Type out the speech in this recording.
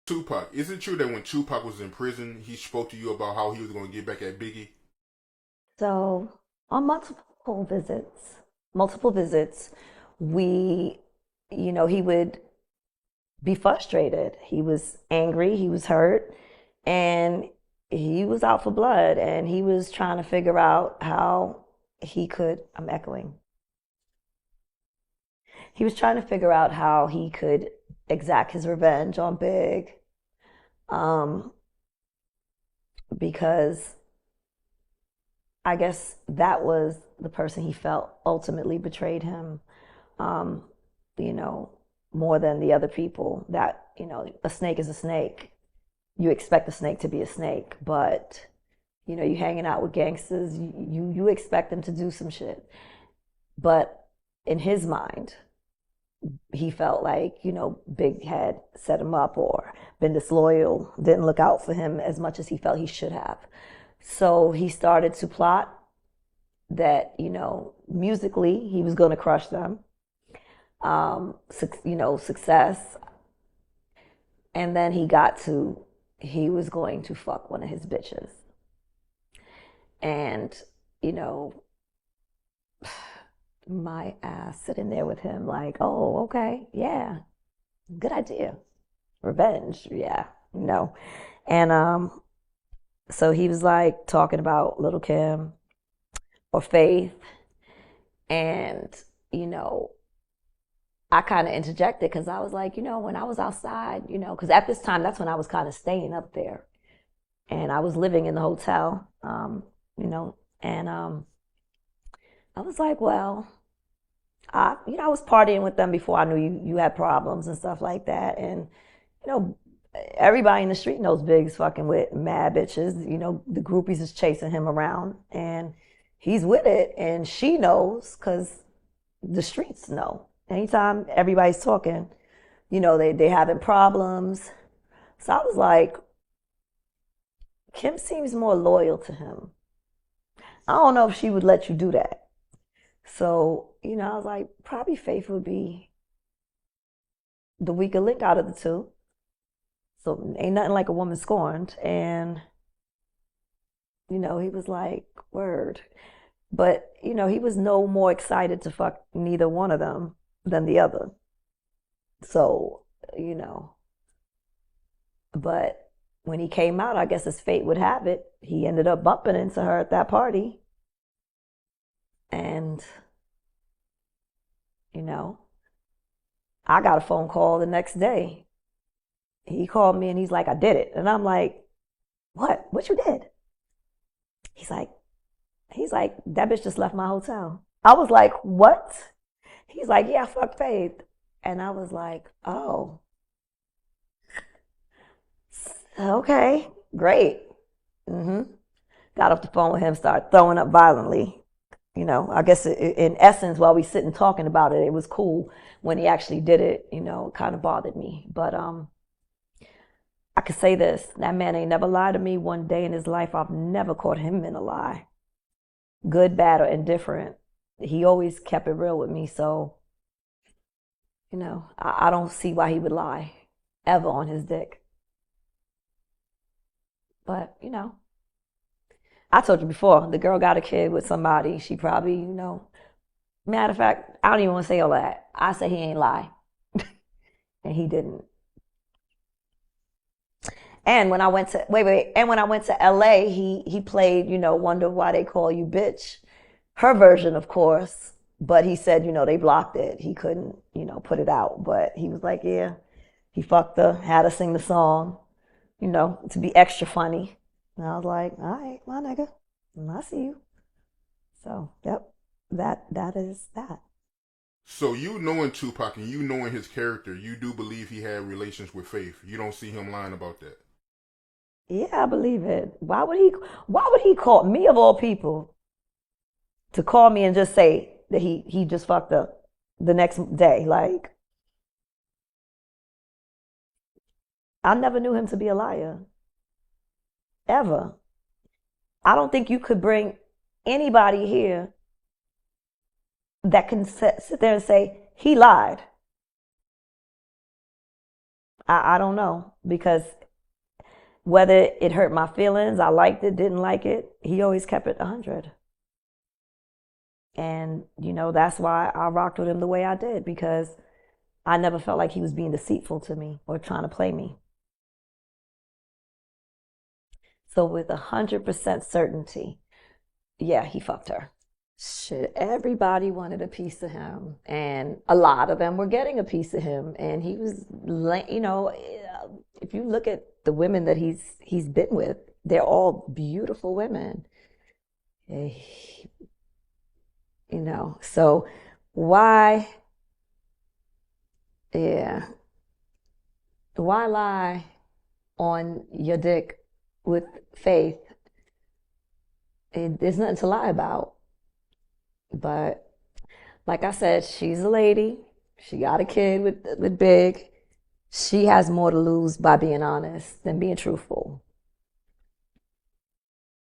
Tupac. Is it true that when Tupac was in prison, he spoke to you about how he was going to get back at Biggie? So on multiple visits, we, he would be frustrated. He was angry, he was hurt, and he was out for blood, and he was trying to figure out how he could, I'm echoing, he was trying to figure out how he could exact his revenge on Big, um, because I guess that was the person he felt ultimately betrayed him, um, you know, more than the other people. That, a snake is a snake. You expect a snake to be a snake, but, you hanging out with gangsters, you expect them to do some shit. But in his mind, he felt like, Big had set him up or been disloyal, didn't look out for him as much as he felt he should have. So he started to plot that, musically he was going to crush them, success. And then he was going to fuck one of his bitches. And, you know, my ass sitting there with him like, oh, okay, yeah, good idea. Revenge, yeah, And so he was like talking about Little Kim or Faith. And, you know, I kind of interjected because I was like, when I was outside, because at this time, that's when I was kind of staying up there. And I was living in the hotel, and I was like, well, I was partying with them before I knew you had problems and stuff like that. And, you know, everybody in the street knows Big's fucking with mad bitches. The groupies is chasing him around and he's with it. And she knows because the streets know. Anytime everybody's talking, they having problems. So I was like, Kim seems more loyal to him. I don't know if she would let you do that. So, I was like, probably Faith would be the weaker link out of the two. So ain't nothing like a woman scorned. And, he was like, word. But, he was no more excited to fuck neither one of them than the other. So, but when he came out, I guess his fate would have it. He ended up bumping into her at that party. And, you know, I got a phone call the next day. He called me and he's like, I did it. And I'm like, what? What you did? He's like, that bitch just left my hotel. I was like, what? He's like, yeah, I fucked Faith. And I was like, oh, okay, great. hmm Got off the phone with him, started throwing up violently. I guess in essence, while we sitting talking about it, it was cool. When he actually did it, it kind of bothered me. But I could say this: that man ain't never lied to me one day in his life. I've never caught him in a lie, good, bad, or indifferent. He always kept it real with me. So, I don't see why he would lie ever on his dick. But I told you before, the girl got a kid with somebody. She probably, matter of fact, I don't even want to say all that. I say he ain't lie. And he didn't. And when I went to and when I went to LA, he played, Wonder Why They Call You Bitch. Her version, of course. But he said, they blocked it. He couldn't, put it out. But he was like, yeah, he fucked her, had her sing the song, to be extra funny. And I was like, all right, my nigga, I see you. So, yep, that is that. So you knowing Tupac and you knowing his character, you do believe he had relations with Faith. You don't see him lying about that. Yeah, I believe it. Why would he call me of all people to call me and just say that he just fucked up the next day? Like, I never knew him to be a liar. Ever. I don't think you could bring anybody here that can sit there and say he lied. I don't know because whether it hurt my feelings, I liked it, didn't like it, he always kept it 100. And, that's why I rocked with him the way I did because I never felt like he was being deceitful to me or trying to play me. So with 100% certainty, yeah, he fucked her. Shit, everybody wanted a piece of him, and a lot of them were getting a piece of him. And he was, if you look at the women that he's been with, they're all beautiful women. Eh, so why, yeah, why lie on your dick with faith? There's nothing to lie about. But like I said, she's a lady. She got a kid with Big. She has more to lose by being honest than being truthful.